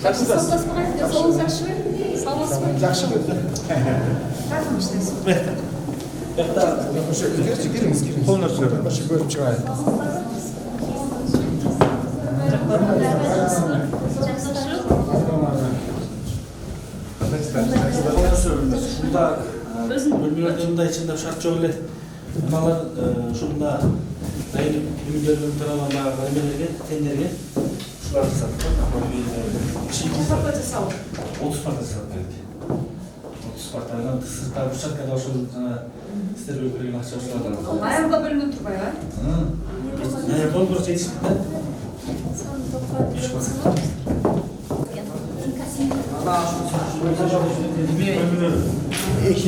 Саламатсызбы? Денсаулығыңыз жақсы ма? Саламатсызбы? Жақсы көрді. Қайдан іштесіз? Келіңіз. Қолына түсіріп. Көріп шығайын. Şunda bölümlerinde içinde şart şöyle bunlar şunda aynı bölümlerin tarafından bölümlerge tenderge şular satıyor. 30 parça satıyor. 30 parçadan sırtlar bıçak kadar şu sana ister bölümlerin açıyorlar. Ayağımda bölümün turbayı var. Ne yapalım bu çeşitli?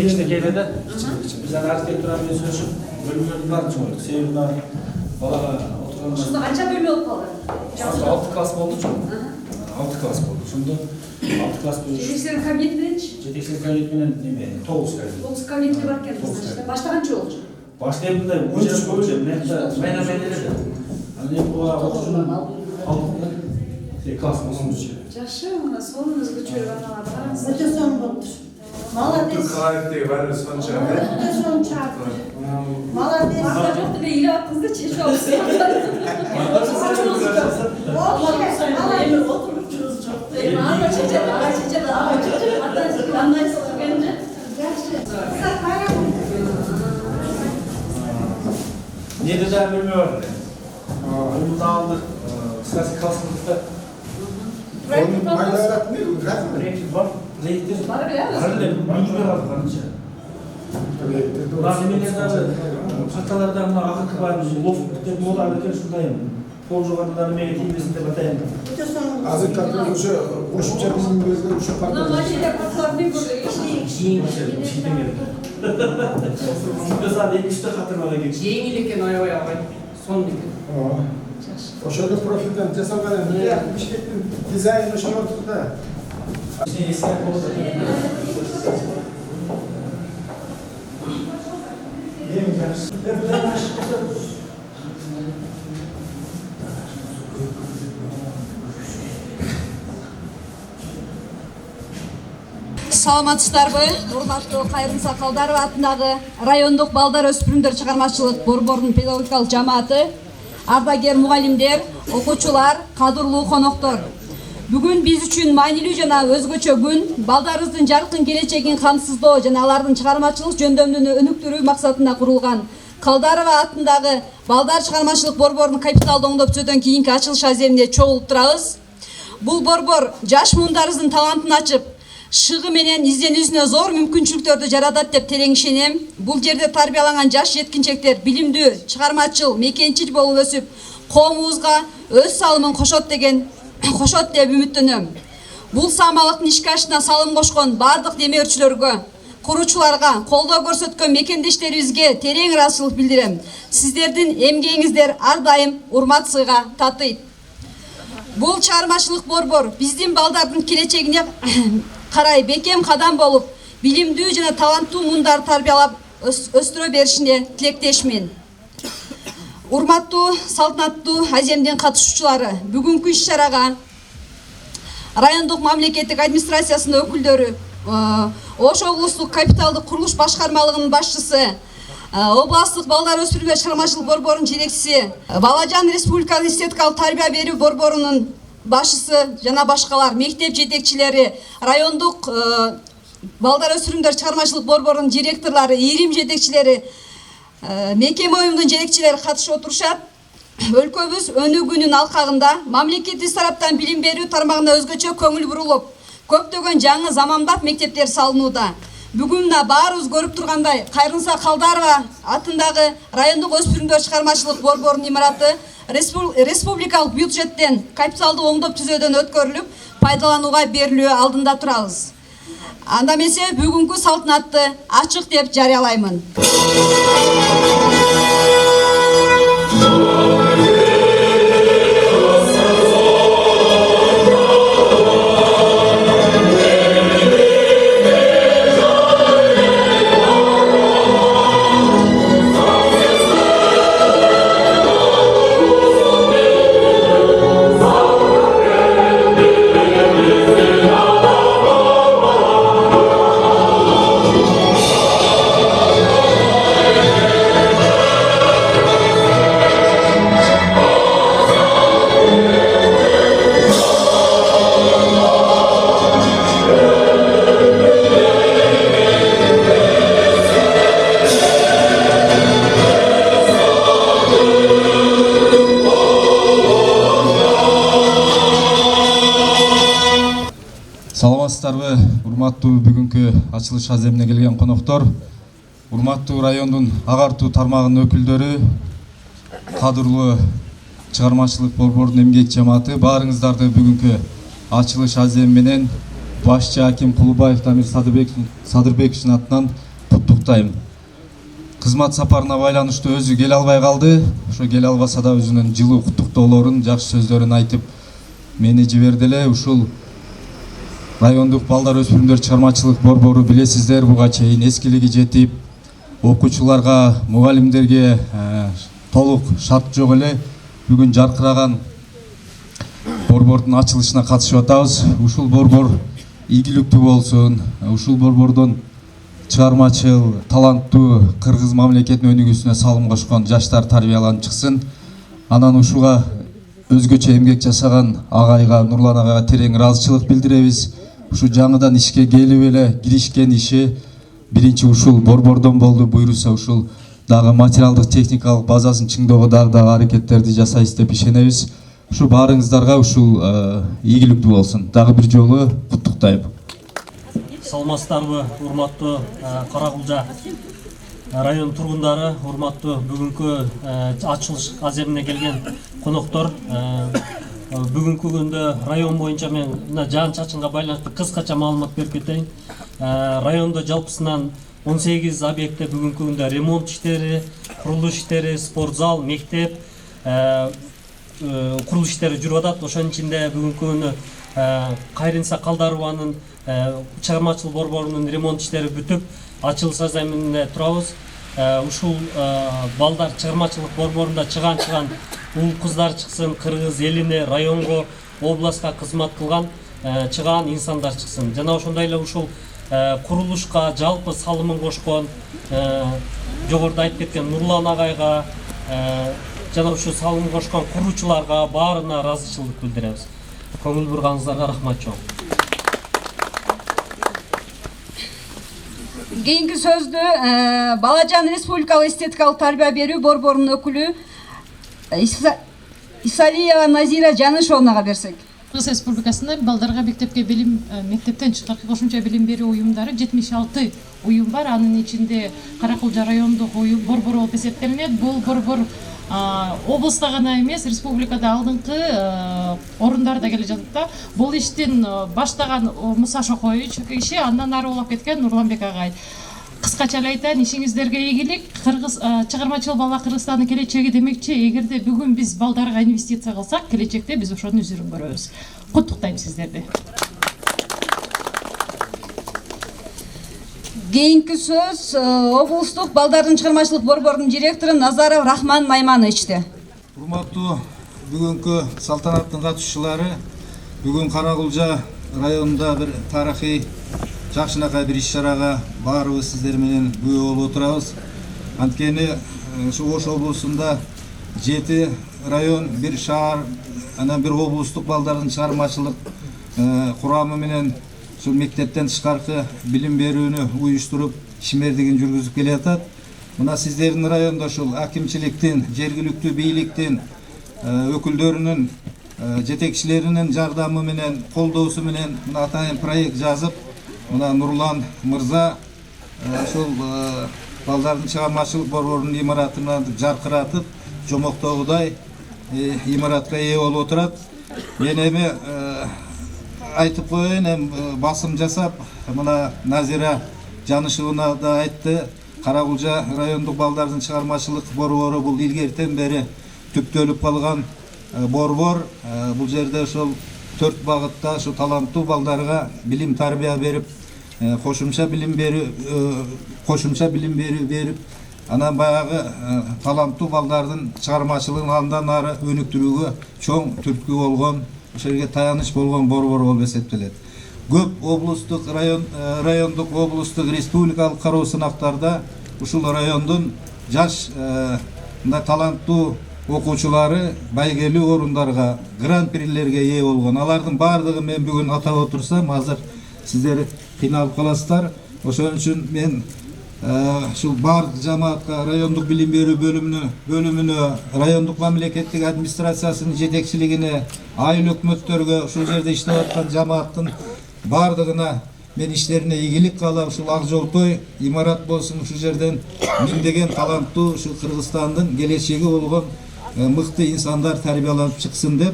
İşte gelede bizden arkitektura mezunu bölümlerden var çoğu. Sevimler bala oturanlar. Şunda anca bölümü olup kaldı. 6 klas oldu çoğu. 6 klas oldu. Şimdi 6 klas böyle. Жетекшілердің кабинетінен Жетекшілер кабинетінен неме 9 кабинет. 9 кабинетке барып келдіңіз. Баштағанша олчу. Başlayımda hocam koyacağım. Ne de ben de hani bu okuyucunun altında klas olsun için. Жақсы, мына соныңыз көтеріп аналарды қараңыз. Өте соң болды. Молодец. Қайыптегі бәрі сонша. Өте соң чақты. Молодец. Мақта жоқ деп елеп аттыңыз да шешіп алыпсыз. Ne de bilmiyor. Bunu da aldık. Sırası klasımızda Onun maylarat ne? Rakım. renkli var. Renkli Var ya. Harlı mücbir aldık anca. Rahimlerden hatalardan akık var. Loft деп moda alırken şundayım. Pol жоғарыдан меге тимесін деп атайын. Өте соң болды. Азыр как уже ошибча біздің өзге уже Мына партия. машина қатыларымен көрді. Кейін шейден керек. Біз ады екі-үшті қатырмаға керек. Жеңіл екен аябай ағай, сонда екен. Ошода профилден жасалған енді бишкектин дизайны ошоно отурду да. Ескеріп болды. Ең жакшы. Саламатсыздарбы? Урматтуу Кайрым Сакалдаров атындагы райондук балдар өспүрүмдөр чыгармачылык борборунун педагогикалык жамааты, ардагер мугалимдер, окуучулар, кадырлуу коноктор. Бүгүн биз үчүн маанилүү жана өзгөчө күн. Балдарыбыздын жаркын келечегин камсыздоо жана алардын чыгармачылык жөндөмүн өнүктүрүү максатында курулган Калдарова атындагы балдар чыгармачылык борборунун капиталдуу оңдоп түзөдөн кийинки ачылыш аземине чогулуп турабыз. Бул борбор жаш муундарыбыздын талантын ачып, шыгы менен изденүүсүнө зор мүмкүнчүлүктөрдү жаратат деп терең ишенем. Бул жерде тарбияланган жаш жеткинчектер билимдүү, чыгармачыл, мекенчил болуп өсүп, коомубузга өз салымын кошот деп үмүттөнөм. Бул саамалыктын ишке ашына салым кошкон бардык демөөрчүлөргө, куруучуларга, колдоо көрсөткөн мекендештерибизге терең ыраазычылык билдирем. Сиздердин эмгегиңиздер ар дайым урмат сыйга татыйт. Бул чыгармачылык борбор биздин балдардын келечегине карай бекем кадам болуп, билимдүү жана таланттуу муундар тарбиялап өстүрө беришине тилектешмин. Урматтуу салтанаттуу аземдин катышуучулары, бүгүнкү иш-чарага райондук мамлекеттик администрациясынын өкүлдөрү, Ош облустук капиталдык курулуш башкармалыгынын башчысы, областтык балдар өспүрүмдөр чыгармачылык борборунун жетекчиси, Балажан республикалык эстетикалык тарбия берүү борборунун башчысы жана башкалар, мектеп жетекчилери, райондук балдар өспүрүмдөр чыгармачылык борборунун директорлору, ийрим жетекчилери, мекеме уюмдун жетекчилери катышып отурушат. Өлкөбүз өнүгүүнүн алкагында мамлекетибиз тараптан билим берүү тармагына өзгөчө көңүл бурулуп, көптөгөн жаңы замандап мектептер салынууда. Бүгүн мына баарыбыз көрүп тургандай Кайрымса Калдарова атындагы райондук өспүрүмдөр чыгармачылык борборунун имараты республикалык бюджеттен капиталдуу оңдоп түзөөдөн өткөрүлүп, пайдаланууга берилүү алдында турабыз. Анда эмесе бүгүнкү салтанатты ачык деп жарыялаймын. урматтуу бүгүнкү ачылыш аземине келген коноктор, урматтуу райондун агартуу тармагынын өкүлдөрү, кадырлуу чыгармачылык борборунун эмгек жамааты, баарыңыздарды бүгүнкү ачылыш аземи менен башчы Аким Кулубаев Дамир Садырбековичтин атынан куттуктайм. Кызмат сапарына байланыштуу өзү келе албай калды. Ошо келе албаса да өзүнүн жылуу куттуктоолорун, жакшы сөздөрүн айтып мени жиберди эле. Ушул райондук балдар өспүрүмдөр чыгармачылык борбору билесиздер, буга чейин эскилиги жетип, окуучуларга, мугалимдерге толук шарт жок эле бүгүн жаркыраган борбордун ачылышына катышып атабыз. Ушул борбор ийгиликтүү болсун, ушул борбордон чыгармачыл, таланттуу кыргыз мамлекетинин өнүгүүсүнө салым кошкон жаштар тарбияланып чыксын. Анан ушуга өзгөчө эмгек жашаган агайга, Нурлан агайга терең ыраазычылык билдиребиз. Ушу жаңыдан ишке келип эле киришкен иши биринчи ушул борбордон болду. Буйруса ушул дагы материалдык техникалык базасын чыңдоого дагы аракеттерди жасайбыз деп ишенебиз. Ушу баарыңыздарга ушул ийгиликтүү болсун. Дагы бир жолу куттуктайм. Саламатсыздарбы, урматтуу Каракулжа район тургундары, урматтуу бүгүнкү ачылыш аземине келген коноктор. Бүгүнкү күндө район боюнча мен жаан чачынга байланыштуу кыскача маалымат берип кетейин. Райондо жалпысынан 18 объектте бүгүнкү күндө ремонт иштери, курулуш иштери, спорт зал, мектеп курулуш иштери жүрүп атат. Ошонун ичинде бүгүнкү күнү Кайрынса Калдарованын чыгармачылык борборунун ремонт иштери бүтүп, ачылыш аземине турабыз. Ушул балдар чыгармачылык борборунда чыган ул кыздар чыксын, кыргыз элине, районго, областка кызмат кылган чыган инсандар чыксын. Жана ошондой эле ушул курулушка жалпы салымын кошкон, жогоруда айтып кеткен Нурлан агайга жана ушу салым кошкон куруучуларга баарына ыраазычылык билдиребиз. Көңүл бурганыңыздарга рахмат чоң. Кийинки сөздү Балажан Республикалык эстетикалык тарбия берүү борборунун өкүлү Исалиева Назира Жанышовнага берсек. Кыргыз Республикасында балдарга мектептен тышкаркы кошумча билим берүү уюмдары 76 уюм бар. Анын ичинде Каракулжа райондук борбор болуп эсептелинет. Бул борбор облуста гана эмес, республикада алдыңкы орундарда келе жатат да. Бул иштин баштаган Муса Шокоевич киши, андан ары улап кеткен Нурланбек агай. Кыскача эле айтайын, ишиңиздерге ийгилик. Кыргыз чыгармачыл бала Кыргызстандын келечеги демекчи. Эгерде бүгүн биз балдарга инвестиция кылсак, келечекте биз ошону үзүрүн көрөбүз. Куттуктайм сиздерди. Кийинки сөз облустук балдардын чыгармачылык борборунун директору Назаров Рахман Маймановичте. Урматтуу бүгүнкү салтанаттын катышуучулары, бүгүн Каракулжа районунда бир тарыхый жакшынакай бир иш-чарага баарыбыз сиздер менен күбө болуп отурабыз. Анткени ушу Ош облусунда 7 район, бир шаар, анан бир облустук балдардын чыгармачылык курамы менен ушул мектептен тышкаркы билим берүүнү уюштуруп, ишмердигин жүргүзүп келе жатат. Мына сиздердин райондо ушул акимчиликтин, жергиликтүү бийликтин өкүлдөрүнүн, жетекчилеринин жардамы менен, колдоосу менен мына атайын проект жазып, мына Нурлан мырза ушул балдардын чыгармачылык борборунун имаратына жаркыратып, жомоктогудай имаратка ээ болуп отурат. Мен эми айтып коеюн, басым жасап, мына Назира Жанышевна да айтты, Каракулжа райондук балдардын чыгармачылык борбору бул илгертен бери түптөлүп калган борбор. Бул жерде ошол 4 багытта ушу таланттуу балдарга билим тарбия берип, кошумча билим берүү берип, анан баягы таланттуу балдардын чыгармачылыгын андан ары өнүктүрүүгө чоң түрткү болгон, ошол жерге таяныч болгон борбор болуп эсептелет. Көп облустук, райондук, облустук, республикалык кароо сынактарда ушул райондун жаш таланттуу окуучулары байгелүү орундарга, гран-прилерге ээ болгон. Алардын баардыгын мен бүгүн атап отурсам, азыр сиздер кыйналып каласыздар. Ошон үчүн мен ушул баардык жамаатка, райондук билим берүү бөлүмүнө, райондук мамлекеттик администрациясынын жетекчилигине, айыл өкмөттөргө, ушул жерде иштеп аткан жамааттын баардыгына мен иштерине ийгилик каалап ушул Ак Жолтой имарат болсун ушул жерден миңдеген таланттуу ушул Кыргызстандын келечеги болгон мыкты инсандар тарбияланып чыксын деп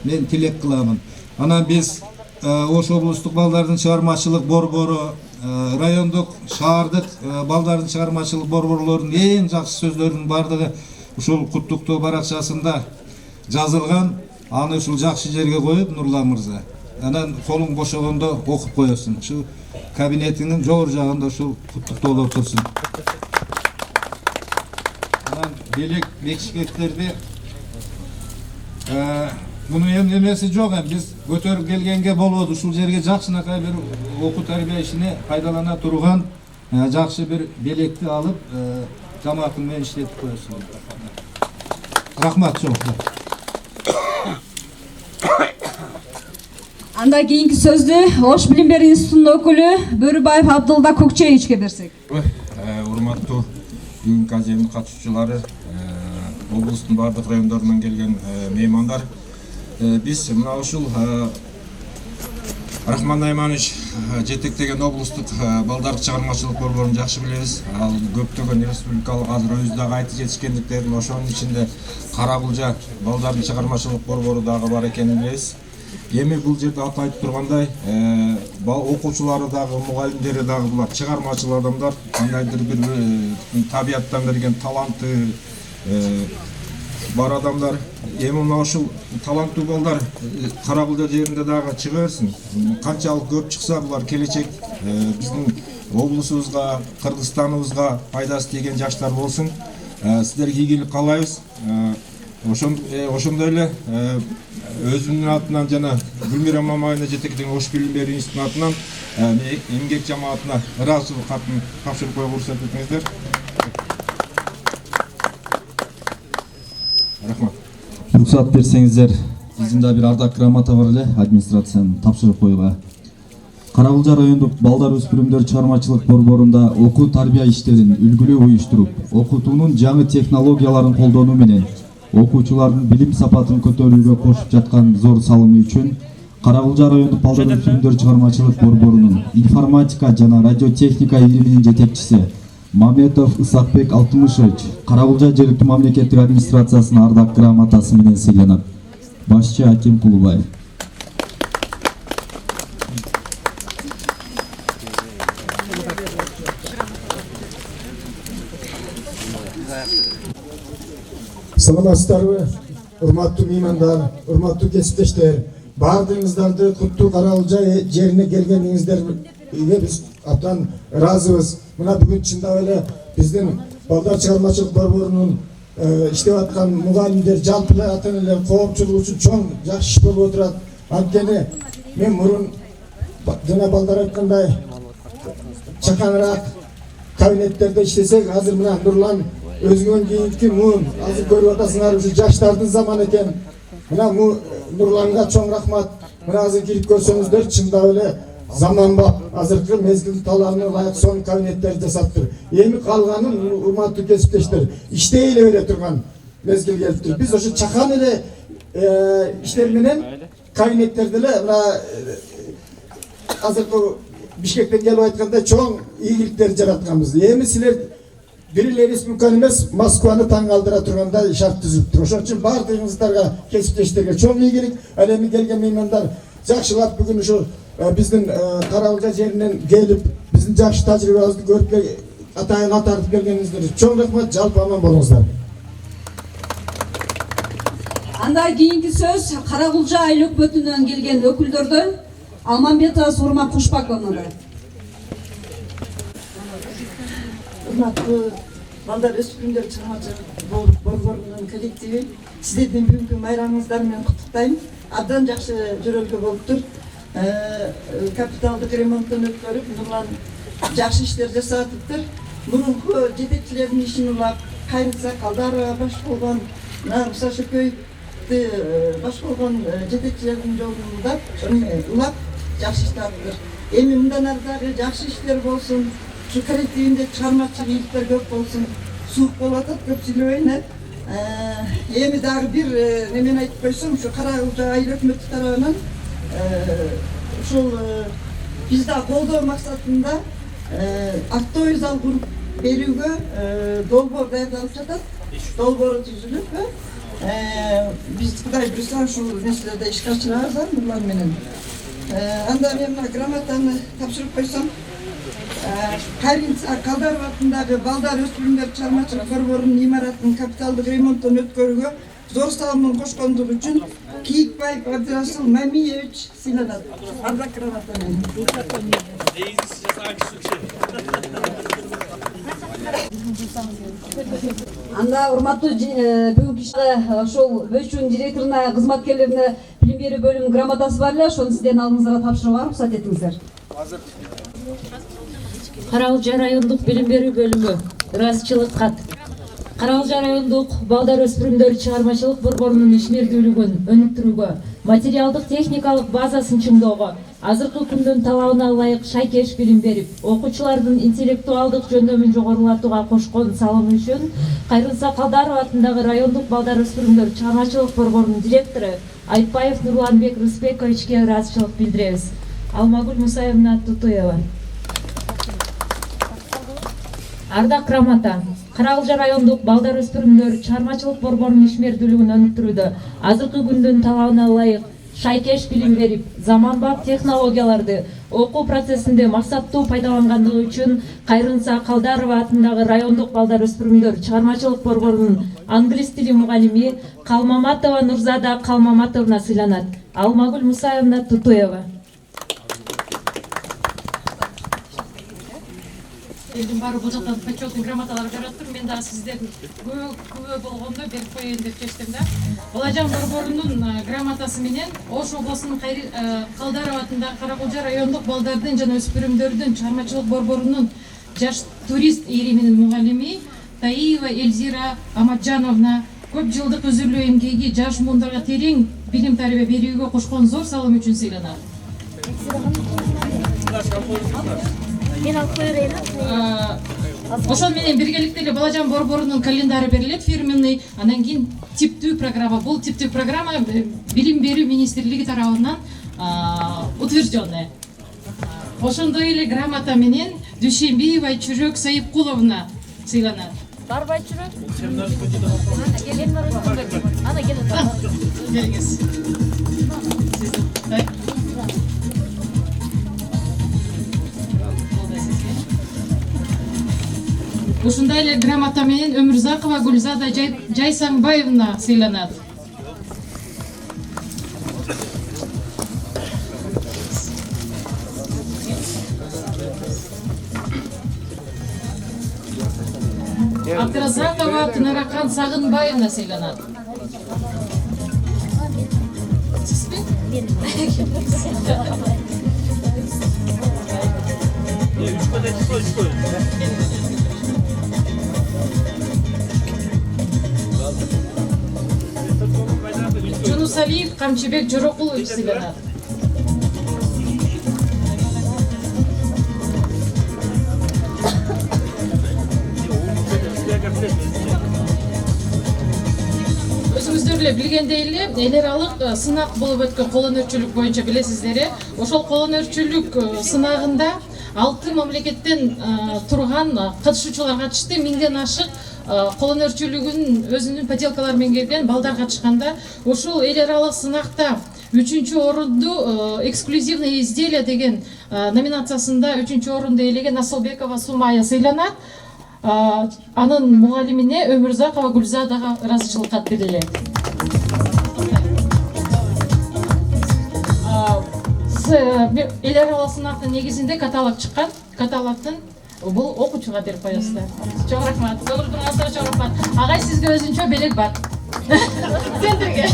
мен тилек кыламын. Анан биз Ош облустук балдардын чыгармачылык борбору, райондук, шаардык балдардын чыгармачылык борборлорунун эң жакшы сөздөрүнүн бардыгы ушул куттуктоо баракчасында жазылган. Аны ушул жакшы жерге коюп, Нурлан мырза, анан колуң бошогондо окуп коесуң. Ушул кабинетиңин жогору жагында ушул куттуктоолор турсун. Анан белек бекишкектерди муну эмеси жок, биз көтөрүп келгенге болбоду. Ушул жерге жакшынакай бир окуу тарбия ишине пайдалана турган жакшы бир белекти алып, жамаатың менен иштетип коесуң. Рахмат чоң. Анда кийинки сөздү Ош билим берүү институтунун өкүлү Бөрүбаев Абдулда Көкчеевичке берсек. Урматтуу бүгүнкү аземдин катышуучулары, облустун бардык райондорунан келген меймандар, биз мына ушул Рахман Айманович жетектеген облустук балдардык чыгармачылык борборун жакшы билебиз. Ал көптөгөн республикалык азыр өзү дагы айтып жетишкендиктерин, ошонун ичинде Карагулжа балдардын чыгармачылык борбору дагы бар экенин билебиз. Эми бул жерде аты айтып тургандай, окуучулары дагы, мугалимдери дагы булар чыгармачыл адамдар, кандайдыр бир табияттан берген таланты бар адамдар. Эми мына ушул таланттуу балдар Карагулда жеринде дагы чыга берсин. Канчалык көп чыкса, булар келечек биздин облусубузга, Кыргызстаныбызга пайдасы тийген жаштар болсун. Сиздерге ийгилик каалайбыз. Ошондой эле өзүмдүн атынан жана Гүлмира Мамаевна жетектеген Ош билим берүү институтунун атынан эмгек жамаатына ыраазычылык катын тапшырып коюуга уруксат этиңиздер. Рахмат. Уруксат берсеңиздер, биздин да бир ардак грамота бар эле администрацияны тапшырып коюуга. Карагулжа райондук балдар өспүрүмдөр чыгармачылык борборунда окуу тарбия иштерин үлгүлүү уюштуруп, окутуунун жаңы технологияларын колдонуу менен окуучулардын билим сапатын көтөрүүгө кошуп жаткан зор салымы үчүн Карагулжа райондук балдар өспүрүмдөр чыгармачылык борборунун информатика жана радиотехника илиминин жетекчиси Маметов Исакбек Алтымышевич Карагулжа жергиликтүү мамлекеттик администрациясынын ардак грамотасы менен сыйланат. Башчы Аким Кулубаев. Саламатсыздарбы, урматтуу меймандар, урматтуу кесиптештер, баардыгыңыздарды куттуу Карагулжа жерине келгениңиздерге биз абдан ыраазыбыз. Мына бүгүн чындап эле биздин балдар чыгармачылык борборунун иштеп аткан мугалимдер, жалпы эле ата-энелер коомчулук үчүн чоң жакшы иш болуп отурат. Анткени мен мурун жана балдар айткандай чаканыраак кабинеттерде иштесек, азыр мына Нурлан өзүнөн кийинки муун азыр көрүп атасыңар, ушу жаштардын заманы экен. Мына Нурланга чоң рахмат. Мына азыр кирип көрсөңүздөр, чындап эле заманбап азыркы мезгил талабына ылайык сонун кабинеттер жасаптыр. Эми калганын урматтуу кесиптештер иштей эле бере турган мезгил келиптир. Биз ошо чакан эле иштер менен кабинеттерди эле мына азыркы Бишкектен келип айткандай чоң ийгиликтер жаратканбыз. Эми силер бир эле республиканы эмес, Москваны таң калтыра тургандай шарт түзүптүр. Ошон үчүн баардыгыңыздарга, кесиптештерге чоң ийгилик. Ал эми келген меймандар жакшылап бүгүн ушу биздин Карагулжа жеринен келип, биздин жакшы тажрыйбабызды көрүп атайын тартып келгениңиздер чоң рахмат. Жалпы аман болуңуздар. Анда кийинки сөз Карагулжа айыл өкмөтүнөн келген өкүлдөрдөн Алмамбетова Сурма Кушпаковна. Урматтуу балдар өспүрүмдөр чыгармачылык борборунун коллективи, сиздердин бүгүнкү майрамыңыздар менен куттуктайм. Абдан жакшы жөрөлгө болуптур. Капиталдык ремонттон өткөрүп, Нурлан жакшы иштер жасатыптыр. Мурунку жетекчилердин ишин улап, Кайрыса Калдарова баш болгон, Руса Шөкөйдү баш болгон жетекчилердин жолун улап, жакшы иштептир. Эми мындан ары дагы жакшы иштер болсун. Şu kolektivinde çarmaqçı iyilikler көп болсын, суық болуп атат, көп сүйлөбөйүн. Эми дагы бир немен айтып койсом, ушу Карагулжа айыл өкмөтү тарабынан ушул биз да колдоо максатында актовый зал куруп берүүгө долбоор даярдалып жатат. Долбоору түзүлүп, биз Кудай буйруса ушул нерселерди ишке ашырабыз Нурлан менен. Анда мен мына грамотаны тапшырып койсом, Кайринса Калдаров атындагы балдар өспүрүмдөр чыгармачылык борборунун имаратынын капиталдык ремонтун өткөрүүгө зор салымын кошкондугу үчүн Кийикбаев Абдырасыл Мамиевич сыйланат. Ардак грамота менен. Анда урматтуу бүгүнкү ошол бөлчүүнүн директоруна, кызматкерлерине билим берүү бөлүмүнүн грамотасы бар эле, ошону сиздердин алдыңыздарга тапшырууга уруксат этиңиздер. Каралжа райондук билим берүү бөлүмү ыраазычылык кат. Каралжа райондук балдар өспүрүмдөр чыгармачылык борборунун ишмердүүлүгүн өнүктүрүүгө, материалдык техникалык базасын чыңдоого, азыркы күндүн талабына ылайык шайкеш билим берип, окуучулардын интеллектуалдык жөндөмүн жогорулатууга кошкон салымы үчүн Кайрынса Калдаров атындагы райондук балдар өспүрүмдөр чыгармачылык борборунун директору Айтбаев Нурланбек Рысбековичке ыраазычылык билдиребиз. Алмагүл Мусаевна Тутуева. Ардак грамота. Каралжа райондук балдар өспүрүмдөр чыгармачылык борборунун ишмердүүлүгүн өнүктүрүүдө, азыркы күндүн талабына ылайык шайкеш билим берип, заманбап технологияларды окуу процессинде максаттуу пайдалангандыгы үчүн Кайрынса Калдарова атындагы райондук балдар өспүрүмдөр чыгармачылык борборунун англис тили мугалими Калмаматова Нурзада Калмаматовна сыйланат. Алмагүл Мусаевна Тутуева. Элдин баары бул жактан почетный грамоталар берип атыптыр. Мен дагы сиздердин күбө болгондо берип коеюн деп чечтим да. Балажан борборунун грамотасы менен Ош облусунун Калдаров атындагы Каракулжа райондук балдардын жана өспүрүмдөрдүн чыгармачылык борборунун жаш турист ириминин мугалими Таиева Эльзира Амаджановна көп жылдык өзүрлүү эмгеги жаш муундарга терең билим тарбия берүүгө кошкон зор салым үчүн сыйланат. Ошол менен биргеликте эле Балажан борборунун календары берилет фирменный, андан кийин типтүү программа. Бул типтүү программа билим берүү министрлиги тарабынан утвержденный. Ошондой эле грамота менен Дүйшенбиева Чүрөк Сайыпкуловна сыйланат. Барбай Чүрөк? Ана келет. Келиңиз. Ушундай эле грамота менен Өмүрзакова Гүлзада Жайсаңбаевна сыйланат. Абдыразакова Тынаракан Сагынбаевна сыйланат. Жунусалиев Камчыбек Жорокулович сыйланат. Өзүңүздөр эле билгендей эле эл аралык сынак болуп өткөн кол өнөрчүлүк боюнча билесиздер. Ошол кол өнөрчүлүк сынагында 6 мамлекеттен турган катышуучулар катышты. 1000ден ашык кол өнөрчүлүгүнүн өзүнүн поделкалары менен келген балдар катышканда, ушул эл аралык сынакта 3-чү орунду эксклюзивное изделие деген номинациясында 3-чү орунду ээлеген Асылбекова Сумая сыйланат. Анын мугалимине Өмүрзакова Гүлзадага ыраазычылык кат берилет. Эл аралык сынактын негизинде каталог чыккан. Каталогдун бул окуучуга берип коесуздар. Чоң рахмат. Көңүлүңүзгө чоң рахмат. Агай, сизге өзүнчө белек бар. Сендерге.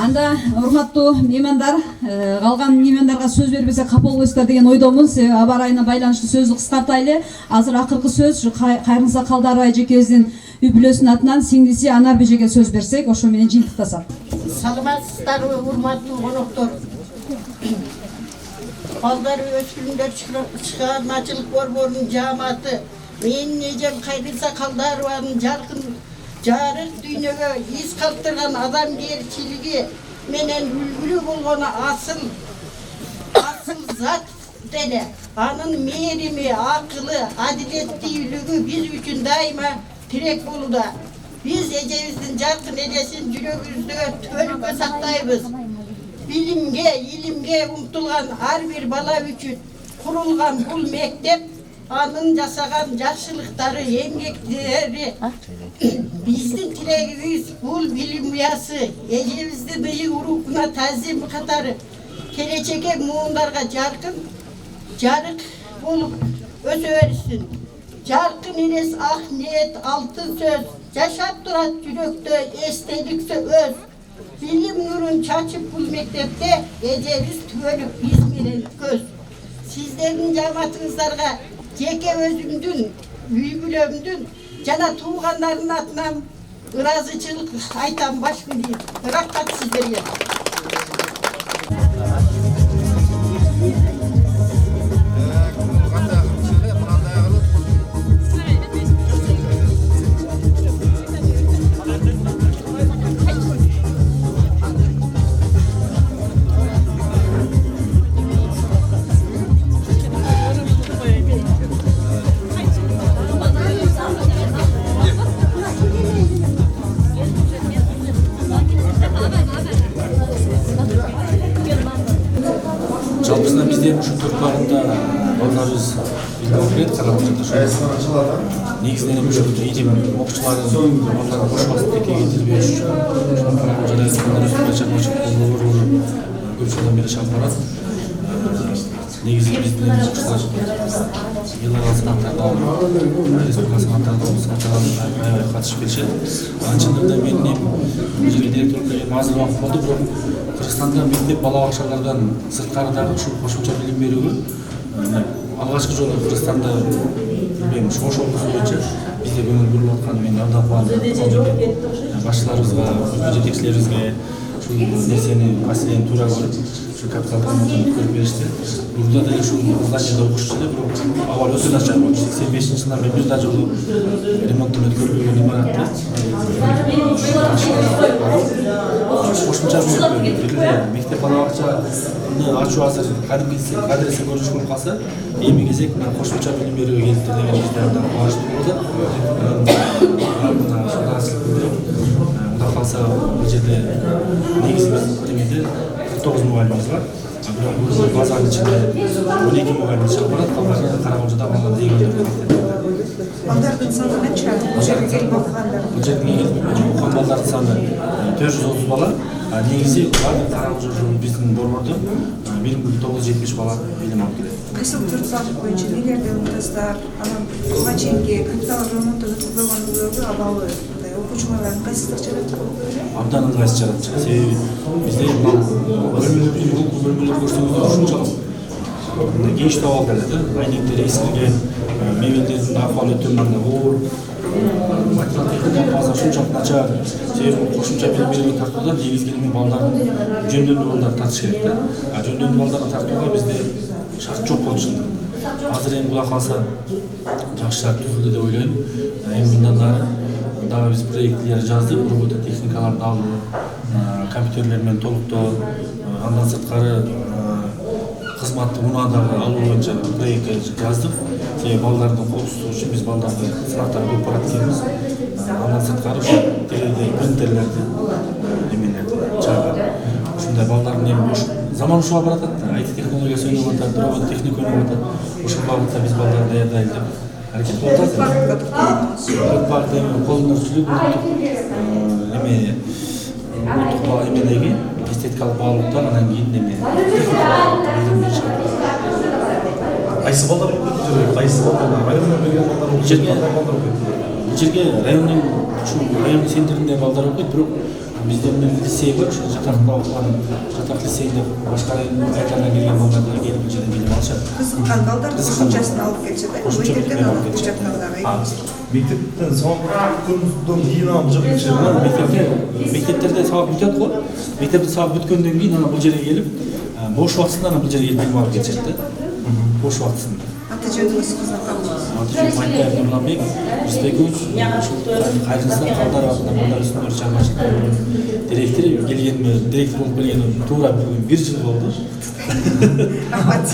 Анда урматтуу меймандар, калган меймандарга сөз бербесек капа болбойсуздар деген ойдомун. Себеби аба ырайына байланыштуу сөздү кыскартайлы. Азыр акыркы сөз Кайрынса Калдарова эжекебиздин үй бүлөсүнүн атынан сиңдиси Анар эжеге сөз берсек, ошо менен жыйынтыктасак. Саламатсыздарбы, урматтуу коноктор. Балдар өспүрүмдөр чыгармачылык борборунун жааматы менин эжем Кайрынса Калдарованын жарык дүйнөгө из калтырган адамгерчилиги менен үлгүлүү болгон асыл asıl zat dele. Anın meyrimi, akıllı, adaletliliği biz üçün daima tirek boluda. Biz ecemizin jarkın elesin yüreğimizde törükö saktayбыз. Bilimge, ilimge umtulgan har bir bala üçün kurulgan bul mektep, anın jasagan жақшылықтары, эмгектери, биздин тилегибиz бул билим уясы, эжебиздин ыйык урукуна тазим катары, келечекке муундарга жарык болуп өсө берсин. Жаркын элес ак ниет, алтын сөз, жашап турат жүрөктө эстеликсе өз. Bilim nurun çaçıp bul mektepte, eceliz tüvölük biz menен көз. Sizlerin cemaatınızlarga jeke özümdün, üybülömdün, jana tuğanların atынан ыраазычылык айтам башкы дейм. Рахмат сиздерге. Жалпысынан бізде ушу төртбарында балдарыбыз билүү келет Каракалжада. Негизинен ушу этим окуучулардын балдарын кошпасын текеге тербеш үчүн Каракалжада чыгармачылык борбору көп жылдан бери чыгып барат. Негизи биздин окуучулар эл арасында республика сынактарына аябай катышып келишет. Чындыгында менин бул жерге директорлук келгениме азыр убакыт болду, бирок Кыргызстанда мектеп бала бакчалардан сырткары дагы ушул кошумча билим берүүгө алгачкы жолу Кыргызстанда мен ошол боюнча бизде көңүл буруп аткан мен абдан кубандым. Башчыларыбызга, жетекчилерибизге ушул нерсени маселени туура көрүп, ушул капиталдык көрүп беришти. Бурда деле ушул зданияда окушчу эле, бирок абал өтө начар. 85-жылдарда бир да жолу ремонттон өткөрүлгөн имаратты кошумча мектеп бала бакчаны ачуу азыр кадимгиси кадресе көрүнүш болуп калса, эми кезек мына кошумча билим берүүгө келиптир деген бизде абдан кубанычтуу болду. Мына Мында калса бул жерде негизи демеде 49 мугалимибиз бар. Бирок бул базанын ичинде 12 мугалим чыгып барат, калганы Каракалжада балдар дегендер. Балдардын саны канча? Бул жерге келип окугандар. Бул жерге келип окуган балдардын саны 430 бала. Негизи баардык Каракалжа биздин борбордо 1970 бала билим алып келет. Кайсы төрт сабак боюнча нелерди умтаздар, анан буга чейинки капитал ремонттон өткөргөндөргө абалы окуучулардын кайсысы чыгат? Абдан ыңгайсыз чыгат. Себеби бизде бөлмөлөр көрсөңүздөр ушунчалык кеч табалып келет. Айнектер эскирген, мебелдердин акыбалы өтө оор, материал база ушунчалык начар. Себеби кошумча билим берүүгө тартууда негизги элемент балдардын жөндөмдүү балдарды тартыш керек да. Жөндөмдүү балдарды тартууга бизде шарт жок болчу. Азыр эми кудай кааласа жакшы шарт түзүлдү деп ойлойм. Эми мындан дагы биз проектлерди жаздык, робототехникаларды алуу, компьютерлер менен толуктоо, андан сырткары кызматты унаадагы алуу боюнча проект жаздык. Себеби балдардын коопсуздугу үчүн биз балдарды сынактарга көп барат экенбиз. Андан сырткары ушу принтерлерди, эмелерди чыгарып, ушундай балдардын эми заман ушуга баратат, IT технологиясы өнүгүп атат, робототехника өнүгүп атат. Ушул багытта биз балдарды даярдайлы деп аракет кылып атабыз. Барды колдонуучулук, эме улуттук эмедеги эстетикалык баалуулуктан анан кийин эме кайсы балдар окуйт? Кайсы балдар? Райондон келген балдар окуйт? Бул жерге райондун район центринде балдар окуйт, бирок бизде лицей бар, ошо жатакта окуган жатак лицейинде башка райондордон келген балдар да келип бул жерде билим алышат. Кызыккан балдар кошумчасын алып келишет, мектептен алып жаткандар. Мектептен сабак бүткөндөн кийин бул жерге келишет. Мектептерде сабак бүтөт го. Мектепте сабак бүткөндөн кийин анан бул жерге келип, бош убактысында анан бул жерге келип билим алып кетишет да. Бош убактысында. Ата жөнүңүз кызыккан. аты Мантаев Нурланбек, Рүстекович, Кайрылса Калдаров атындағы балдар өсімдіктер чарбашылығының директоры. Келгеніме, директор болып келгеніме тура бүгін 1 жыл болды. Рахмат.